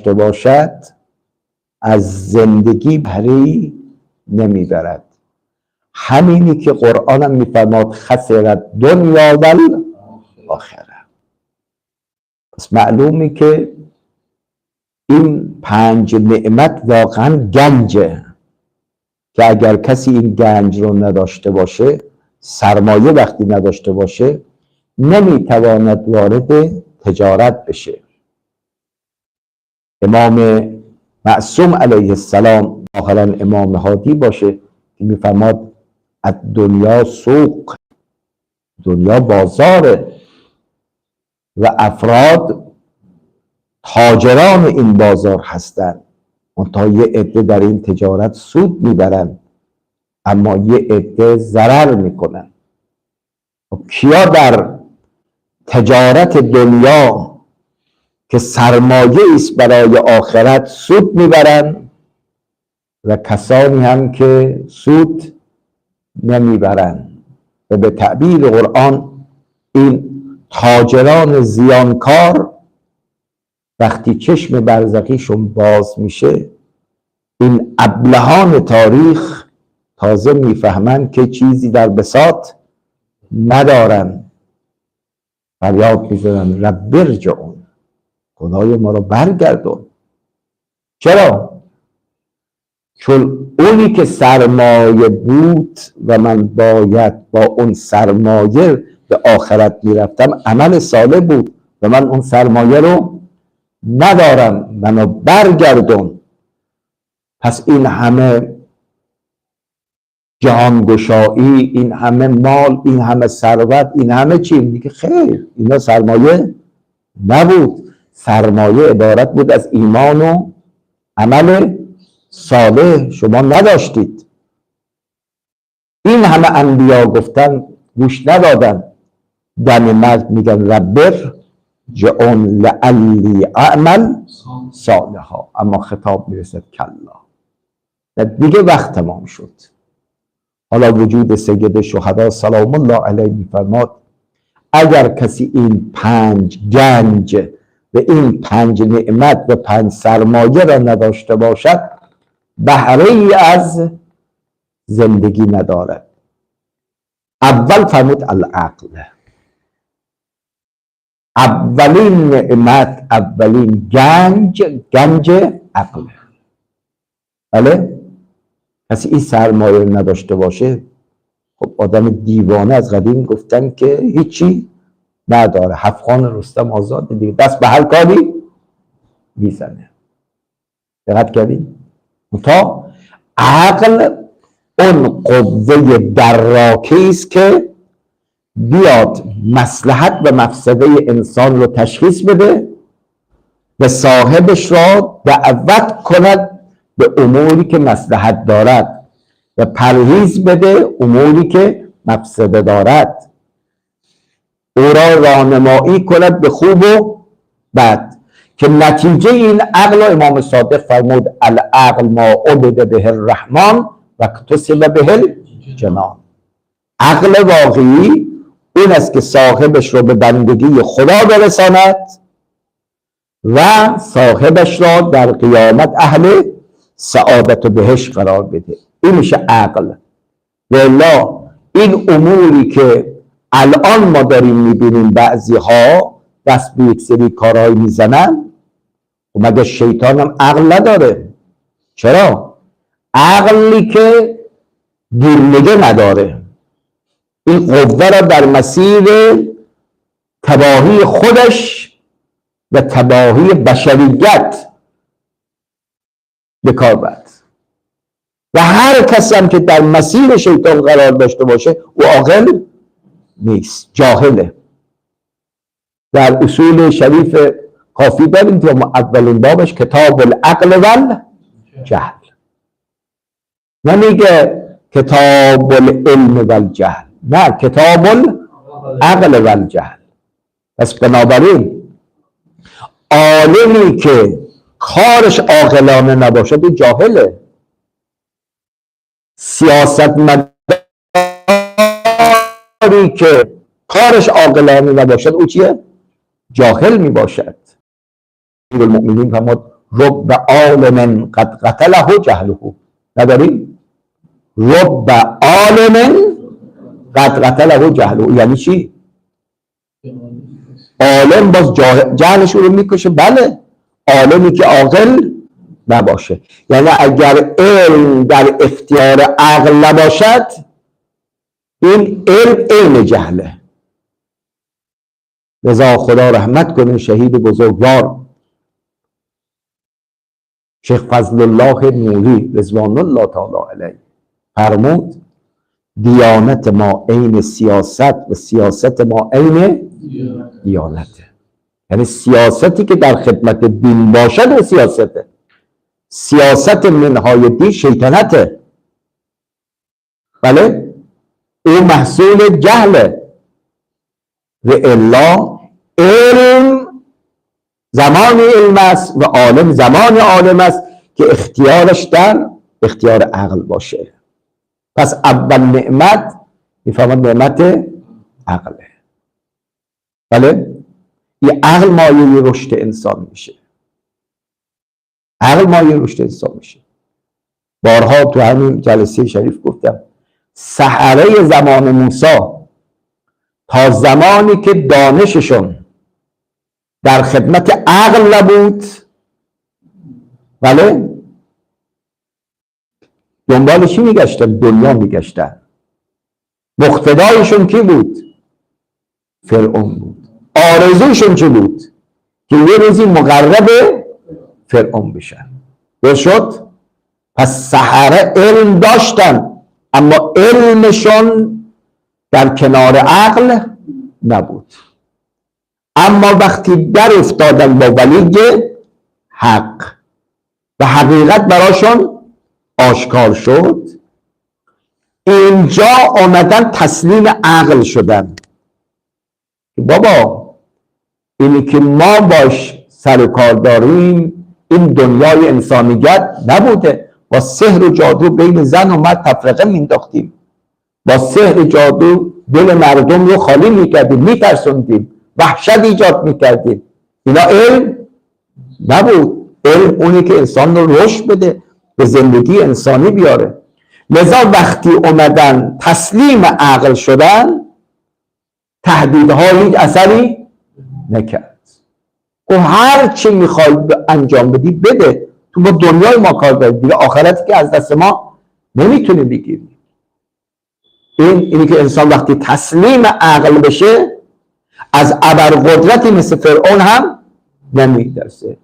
نداشته باشد از زندگی بهره نمیبرد. همینی که قرآن هم میفرماد خسرت دنیا و آخره. پس معلومی که این 5 نعمت واقعا گنجه که اگر کسی این گنج رو نداشته باشه، سرمایه وقتی نداشته باشه، نمیتواند وارد تجارت بشه. امام معصوم علیه السلام، آخرا امام هادی باشه، که میفرماد از دنیا سوق، دنیا بازاره و افراد تاجران این بازار هستند. منتها یه عده در این تجارت سود میبرن، اما یه عده ضرر میکنن. کیا در تجارت دنیا که سرمایه است برای آخرت سود میبرن و کسانی هم که سود نمیبرن. و به تعبیر قرآن این تاجران زیانکار وقتی چشم برزخیشون باز میشه، این ابلهان تاریخ تازه میفهمن که چیزی در بساط ندارن. فریاد میزنن رب ارجعون، خدای ما رو برگردون. چرا؟ چون اونی که سرمایه بود و من باید با اون سرمایه به آخرت میرفتم عمل صالح بود و من اون سرمایه رو ندارم، منو برگردون. پس این همه جهانگشایی، این همه مال، این همه ثروت، این همه چی؟ میگه خیر، اینا سرمایه نبود. سرمایه عبارت بود از ایمان و عمل صالح، شما نداشتید. این همه انبیا گفتن گوش ندادن. دم مرد میگن ربر جعون لعلی اعمل صالحا، اما خطاب میرسد کلا، دیگه وقت تمام شد. حالا وجود سید شهدا سلام الله علیه میفرماد اگر کسی این 5 گنج و این 5 نعمت و 5 سرمایه را نداشته باشد، بهره ای از زندگی ندارد. اول فرمود العقل، اولین نعمت، اولین گنج عقل. بله؟ کسی این سرمایه نداشته باشه، خب آدم دیوانه. از قدیم گفتن که هیچی نداره، هفخان رستم آزاد دیگه، دست به هر کاری میزنه. دقت کردین؟ تا عقل اون قوه دراکی است که بیاد مصلحت و مفسده انسان رو تشخیص بده و صاحبش را دعوت کند به اموری که مصلحت دارد و پرهیز بده اموری که مفسده دارد. او را راهنمایی کند به خوب و بد، که نتیجه این عقل، امام صادق فرمود العقل ما عبد به الرحمن و اکتسب به الجنان. عقل واقعی این است که صاحبش رو به بندگی خدا برساند و صاحبش را در قیامت اهل سعادت و بهشت قرار بده. این میشه عقل. والا این اموری که الان ما داریم میبینیم بعضی ها دست به یک سری کارهای میزنن، و مگه شیطان هم عقل نداره؟ چرا؟ عقلی که گیرنگه نداره، این قوه را در مسیر تباهی خودش و تباهی بشریت به کار برد. و هر کسی هم که در مسیر شیطان قرار داشته باشه او عاقل نیست، جاهله. در اصول شریف کافی داریم که اولین بابش کتاب العقل والجهل، نمیگه کتاب العلم والجهل، نه، کتاب العقل والجهل. پس بنابراین عالمی که کارش عاقلانه نباشد او جاهله. سیاستمداری که کارش عاقلانه نباشد او چیه؟ جاهل می باشد. المؤمنین فرمود رب عالم قد قتله جهله. نداریم؟ رب عالم قد قتله جهله یعنی چی؟ عالم باز جهلش رو میکشه. بله، عالمی که عاقل نباشه، یعنی اگر علم در اختیار عقل نباشد، این علم عین جهله. لذا خدا رحمت کنه شهید بزرگوار شیخ فضل الله نوری رضوان الله تعالی علیه فرمود دیانت ما عین سیاست و سیاست ما عین دیانته. یعنی سیاستی که در خدمت دین باشد و سیاسته. سیاست منهای دین شیطنته. بله، او محصول جهله. و الا علم زمان علم است و عالم زمان عالم است که اختیارش در اختیار عقل باشه. پس اول نعمت میفهمد نعمت عقله. بله، این عقل مایه رشد انسان میشه. عقل مایه رشد انسان میشه. بارها تو همین جلسه شریف گفتم سحره زمان موسی تا زمانی که دانششون در خدمت عقل نبود، بله، دنبال چی میگشتن؟ دنیا میگشتن. مقتدایشون کی بود؟ فرعون بود. آرزوشون چی بود؟ که یه روزی مقرب فرعون بشن. درست شد؟ پس سحره علم داشتن، اما علمشون در کنار عقل نبود. اما وقتی در افتادن با ولی حق و حقیقت براشون آشکار شد، اینجا آمدن تسلیم عقل شدن. بابا اینی که ما باش سر و کار داریم این دنیای انسانیت نبوده. با سحر و جادو بین زن و مرد تفرقه مینداختیم، با سحر و جادو دل مردم رو خالی میکردیم، میترسوندیم، وحشت ایجاد میکردیم. اینا علم نبود. علم اونی که انسان رو رشد بده، به زندگی انسانی بیاره. لذا وقتی اومدن تسلیم عقل شدن، تهدیدها هیچ اثری نکرد. و هر چی میخوای انجام بدی بده، تو با دنیای ما کار داری دیگه، آخرتی که از دست ما نمیتونی بگیری. اینی که انسان وقتی تسلیم عقل بشه از ابرقدرتی مثل فرعون هم نمیترسه.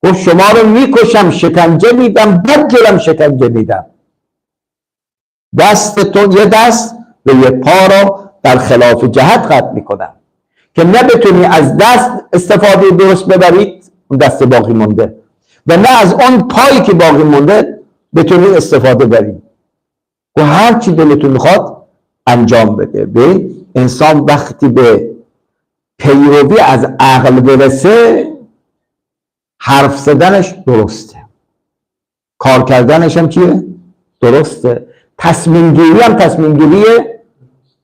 گفت شما رو میکشم، شکنجه میدم، بدجورم شکنجه میدم. دستتون یه دست و یه پا رو در خلاف جهت قطع میکنم که نه بتونی از دست استفاده درست ببرید، اون دست باقی مونده، و نه از اون پایی که باقی مونده بتونی استفاده برید. و هر چی دلتون میخواد انجام بده. به انسان وقتی به پیروی از عقل برسه، حرف زدنش درسته، کار کردنش هم چیه؟ درسته، تصمیم گیری هم تصمیم گیری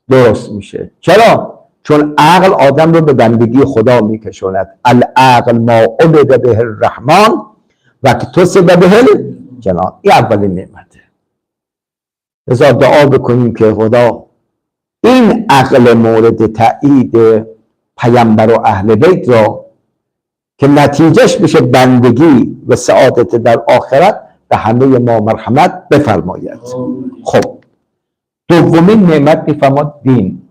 درست میشه. چرا؟ چون عقل آدم رو به بندگی خدا میکشوند. العقل ما عبد به الرحمن و اکتسب به الجنان. این اولین نعمته. لذا دعا بکنیم که خدا این عقل مورد تایید پیامبر و اهل بیت را که نتیجهش بشه بندگی و سعادت در آخرت به همه ما مرحمت بفرماید. خب دومین نعمت میفرماد دین.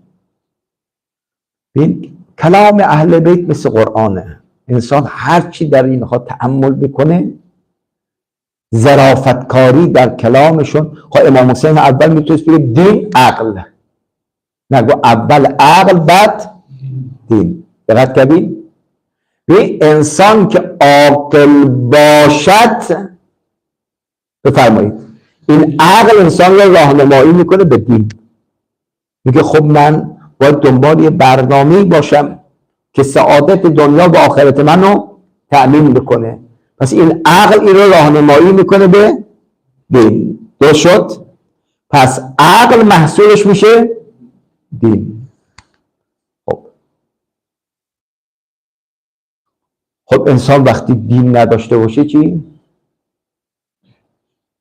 کلام اهل بیت مثل قرآنه. انسان هرچی در اینها تأمل بکنه، ظرافتکاری در کلامشون. خب امام حسین اول میتونست بگه دین عقل، نگو اول عقل بعد دین. دقت کردین؟ به انسان که عاقل باشد، بفرمایید، این عقل انسان را راهنمایی میکنه به دین. میگه خب من باید دنبال یه برنامه‌ای باشم که سعادت دنیا و آخرت منو تأمین بکنه. پس این عقل این رو راهنمایی میکنه به دین. درست شد؟ پس عقل محصولش میشه دین. خب خب انسان وقتی دین نداشته باشه چی؟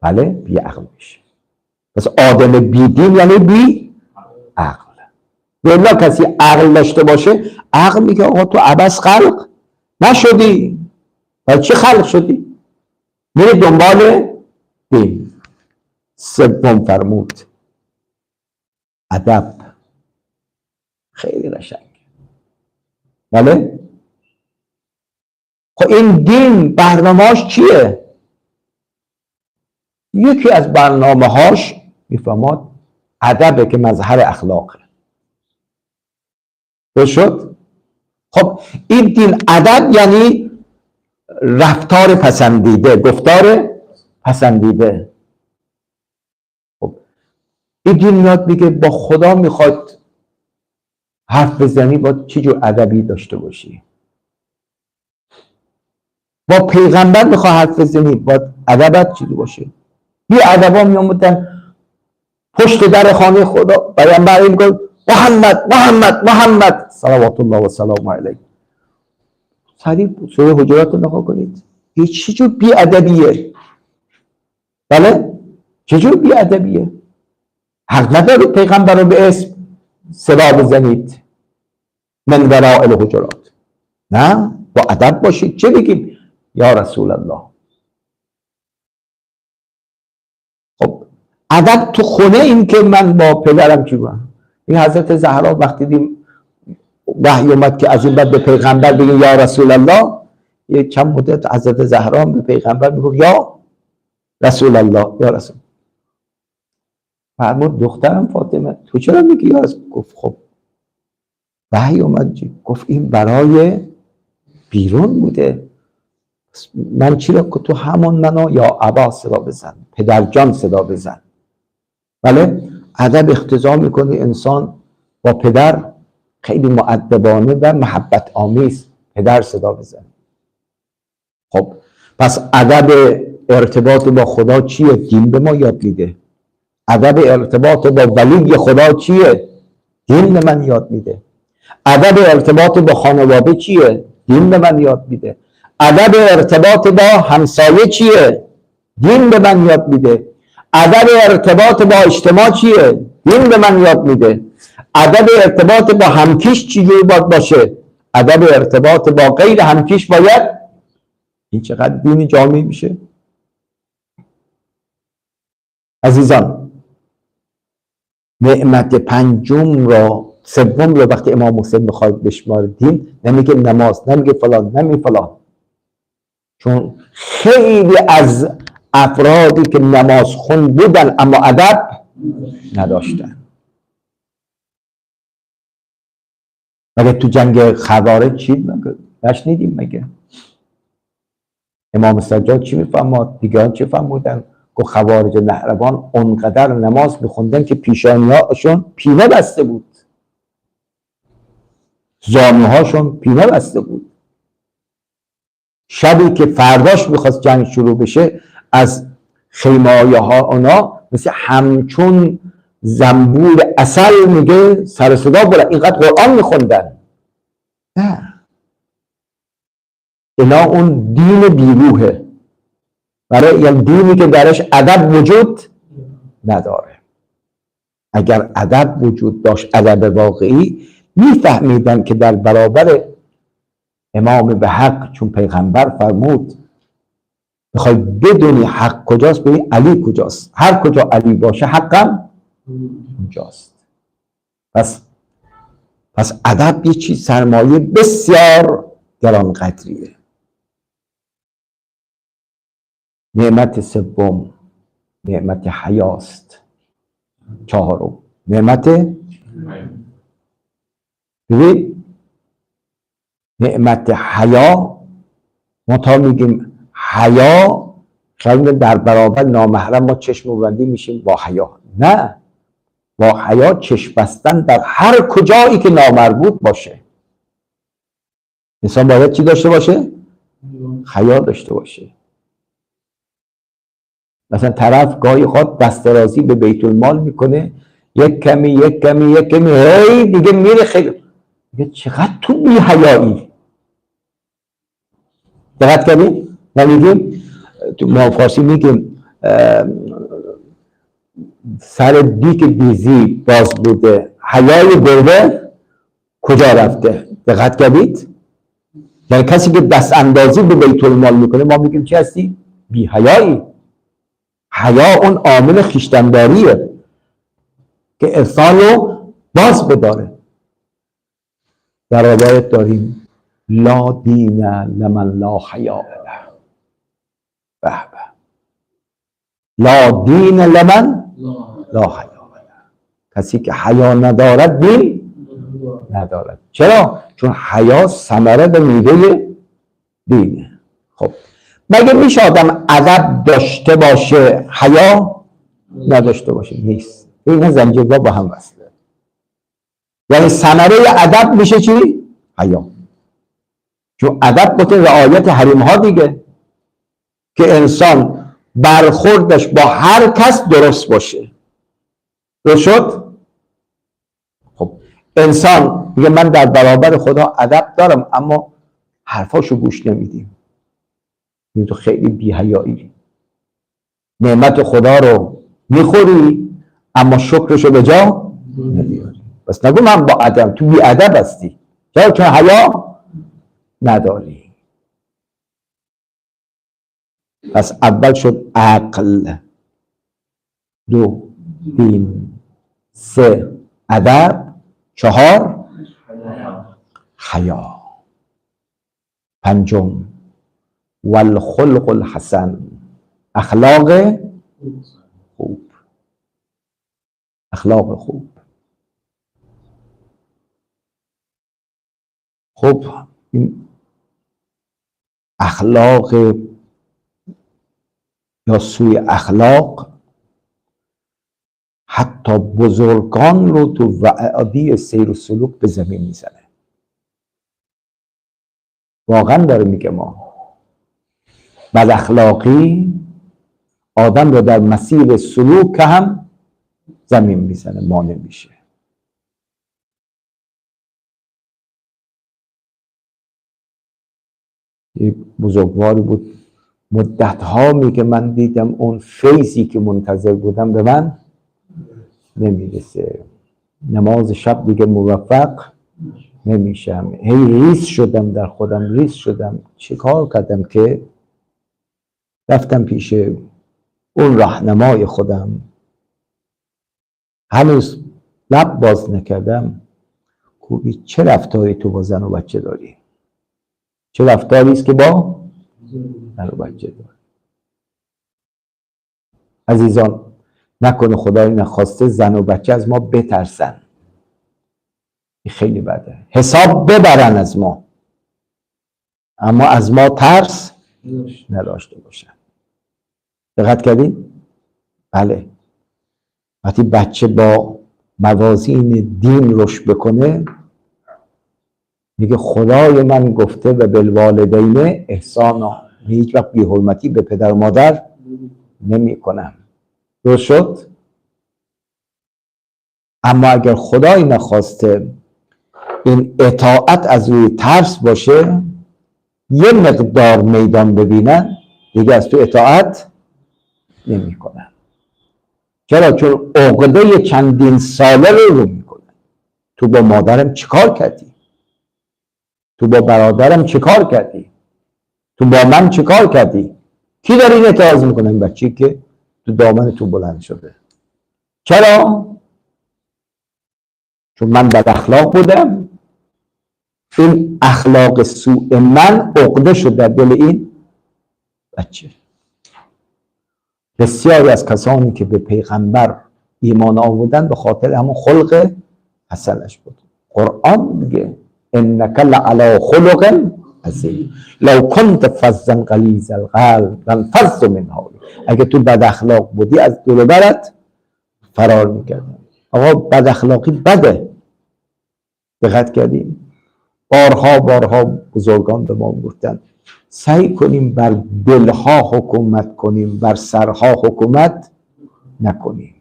بله، بی عقل میشه. پس آدم بی دین یعنی بی عقل. ولی کسی عقل داشته باشه، عقل میگه آقا تو عبث خلق نشدی، برای چی خلق شدی؟ میره دنبال دین. سوم فرمود ادب. خیلی قشنگ. بله؟ خب این دین برنامه‌اش چیه؟ یکی از برنامه‌هاش میفهمد ادبه که مظهر اخلاقه. شد؟ خب این دین ادب یعنی رفتار پسندیده، گفتار پسندیده. خب این دین میاد میگه با خدا میخواد حرف بزنی باید چه جور ادبی داشته باشی، با پیغمبر میخواد حرف بزنی باید ادبت چیزی باشه. بی ادبا میامدن پشت در خانه خدا، پیغمبر میگه محمد محمد محمد صلوات الله و سلام علیه. سریع سوره حجرات رو نگاه کنید، این چه جور بی ادبیه؟ بله؟ چه جور بی ادبیه؟ حق ندارید پیغمبر رو به اسم صدا بزنید من وراء الحجرات. نه، با ادب باشید. چه بگیم؟ یا رسول الله. خب ادب تو خونه این که من با پدرم چی بودم. این حضرت زهرا وقتی دیم وحی اومد که از این بعد به پیغمبر بگیم یا رسول الله، یه چند مدت حضرت زهرا به پیغمبر میگفت یا رسول الله یا رسول. فرمود دخترم فاطمه تو چرا میگی یا رسول؟ گفت خب وحی اومد. گفت این برای بیرون بوده، من چی را که تو همون منو یا ابا صدا بزن، پدر جان صدا بزن. بله؟ ادب اقتضا میکنه انسان با پدر خیلی مؤدبانه و محبت آمیز پدر صدا بزن. خب پس ادب ارتباط با خدا چیه؟ دین به ما یاد میده. ادب ارتباط با ولی خدا چیه؟ دین به من یاد میده. ادب ارتباط با خانواده چیه؟ دین به من یاد میده. ادب ارتباط با همسایه چیه؟ دین به من یاد میده. ادب ارتباط با اجتماع چیه؟ دین به من یاد میده. ادب ارتباط با همکیش چجوری باید باشه؟ ادب ارتباط با غیر همکیش باید. این چقدر دین جامع میشه عزیزان. نعمت پنجم را سوم را وقتی امام حسین میخواد بشماره دین، نمیگه نماز، نمیگه فلان، نمیگه فلان، چون خیلی از افرادی که نماز خون بودن اما ادب نداشتن. مگه تو جنگ خوارج چی نشنیدیم؟ مگه امام سجاد چی میفهمد؟ دیگران چی فهمودن؟ که خوارج نهروان اونقدر نماز میخوندن که پیشانی‌هاشون پینه بسته بود، زانوهاشون پینه بسته بود. شبی که فرداش میخواست جنگ شروع بشه، از خیمایه ها اونا مثل همچون زنبور عسل میگه سر صدا بودن، اینقدر قرآن میخوندن. نه، اینا اون دین بیروحه، برای یعنی دینی که درش ادب وجود نداره. اگر ادب وجود داشت، ادب واقعی، میفهمیدن که در برابر امام به حق، چون پیغمبر فرمود میخوای بدونی حق کجاست، ببین علی کجاست. هر کجا علی باشه حقم اونجاست. پس ادب یه چیز سرمایه بسیار گرانقدریه. نعمت سوم نعمت حیاست. چهارم نعمت ببین نعمت حیا. ما تا میگیم حیا خیلی در برابر نامحرم ما چشم بندی میشیم با حیا. نه، با حیا چشم بستن در هر کجایی که نامربوط باشه. انسان باید چی داشته باشه؟ حیا داشته باشه. مثلا طرف گاهی خود دسترازی به بیت المال میکنه، یک کمی هی دیگه میره خیلی، میگه چقدر تو بی حیایی. دقت کردیم؟ ما میگیم ما فارسی میگیم سر دیک بیزی باز بوده، حیای گربه کجا رفته؟ دقت کردید؟ یعنی کسی که دست اندازی به بیت المال میکنه ما میگیم چی هستی؟ بی حیایی. حیا اون عامل خویشتن‌داریه که انسان رو باز بداره. در روایت داریم لا دین لمن لا حیا له. به به. لا دین لمن لا حیا له. کسی که حیا ندارد دین ندارد. چرا؟ چون حیا ثمره به میوه دینه. خب مگه میشه آدم ادب داشته باشه حیا نداشته باشه؟ نیست. این زنجیرها با هم وصله. یعنی ثمره ادب میشه چی؟ حیا. چون ادب گفته رعایت حریم ها دیگه، که انسان برخوردش با هر کس درست باشه. درست شد؟ خب انسان میگه من در برابر خدا ادب دارم اما حرفاشو گوش نمیدیم. این تو خیلی بی‌حیایی. نعمت خدا رو میخوری اما شکرشو به جا نمیاری. بس نگو من با ادب، تو بی ادب هستی. چرا؟ چون حیا نداری. پس اول شد عقل، 2 دین، 3 ادب، 4 حیا، 5 والخلق الحسن، اخلاق خوب. اخلاق خوب. خب این اخلاق یا سوی اخلاق حتی بزرگان رو تو وعادی سیر و سلوک به زمین میزنه. واقعا داره میگه ما بد اخلاقی آدم رو در مسیر سلوک هم زمین میزنه، مانع میشه. یک بزرگواری بود مدت‌ها میگه من دیدم اون فیضی که منتظر بودم به من نمیرسه، نماز شب دیگه موفق نمیشم، هی ریز شدم در خودم، ریز شدم. چه کار کردم که رفتم پیش اون راهنمای خودم، هنوز لب باز نکردم. کوبی چه رفتاری تو با زن و بچه داری؟ چه رفتاری است که با زن و بچه داری؟ عزیزان نکنه خدای نخواسته زن و بچه از ما بترسن. این خیلی بده. حساب ببرن از ما اما از ما ترس نداشته باشن. دقت کردین؟ بله. وقتی بچه با موازین دین رشد بکنه میگه خدای من گفته و بالوالدین احسانا، هیچ وقت بی حرمتی به پدر و مادر نمی کنم. درست شد؟ اما اگر خدای نخواسته این اطاعت از روی ترس باشه، یه مقدار میدان ببینن دیگه از تو اطاعت نمی کنن. چرا؟ چون عقده چندین ساله رو میکنن. تو با مادرم چیکار کردی؟ تو با برادرم چیکار کردی؟ تو با من چیکار کردی؟ کی داره این اعتراض میکنه؟ این بچه‌ای که تو دامن تو بلند شده. چرا؟ چون من بد اخلاق بودم، این اخلاق سوء من عقده شد در دل این بچه. بسیاری از کسانی که به پیغمبر ایمان آوردن به خاطر همون خلق حسنش بود. قرآن میگه انک لعلی خلق عظیم لو کنت فظا غلیظ القلب لانفضوا من حولک. اگه تو بد اخلاق بودی از دور و برت فرار میکردن. آقا بد اخلاقی بده. دقت کردیم؟ بارها بزرگان به ما گفتن سعی کنیم بر دلها حکومت کنیم، بر سرها حکومت نکنیم.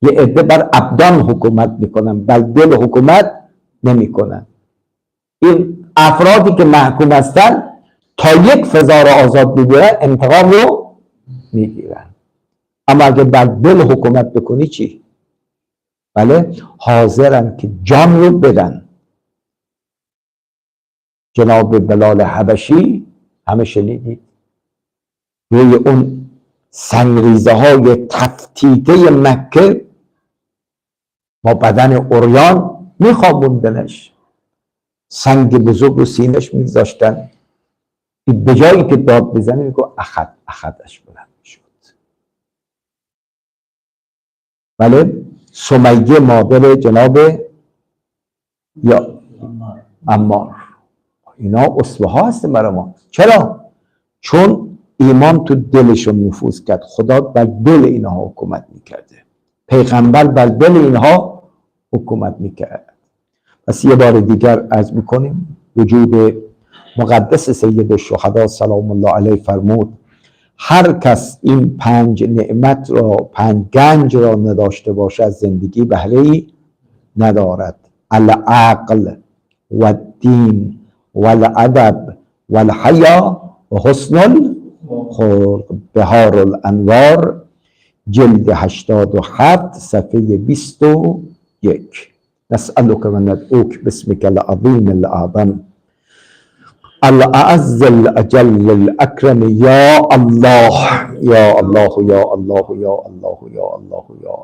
یه عده بر ابدان حکومت میکنن، بر دل حکومت نمیکنن. این افرادی که محکوم هستن تا یک فضا رو آزاد بگیرن انتقام رو میگیرن. اما اگه بر دل حکومت بکنی چی؟ بله، حاضرن که جان رو بدن. جناب بلال حبشی همه شنیدید روی اون سنگریزه های تفتیته مکه با بدن عریان میخوابوندنش، سنگ بزرگ رو سینش میذاشتن، به جایی که داد بزنه میگو اخدش بلند شد. بله، سمیه مادر جناب یا عمار، اینا اسوه ها هستن برای ما. چرا؟ چون ایمان تو دلشون نفوذ کرد. خدا بر دل اینها حکومت میکرده، پیغمبر بر دل اینها حکومت میکرد. پس یه بار دیگر عرض میکنیم وجود مقدس سید الشهدا سلام الله علیه فرمود هر کس این 5 نعمت را، 5 گنج را نداشته باشه از زندگی بهره‌ای ندارد. العقل و الدین و الادب و الحیا و حسن الخلق. بهار الانوار جلد 87 صفحه 21. نسألك و ندعوك باسمك العظيم الأعظم الأعز الأجل الأكرم يا الله يا الله يا الله يا الله يا الله يا الله.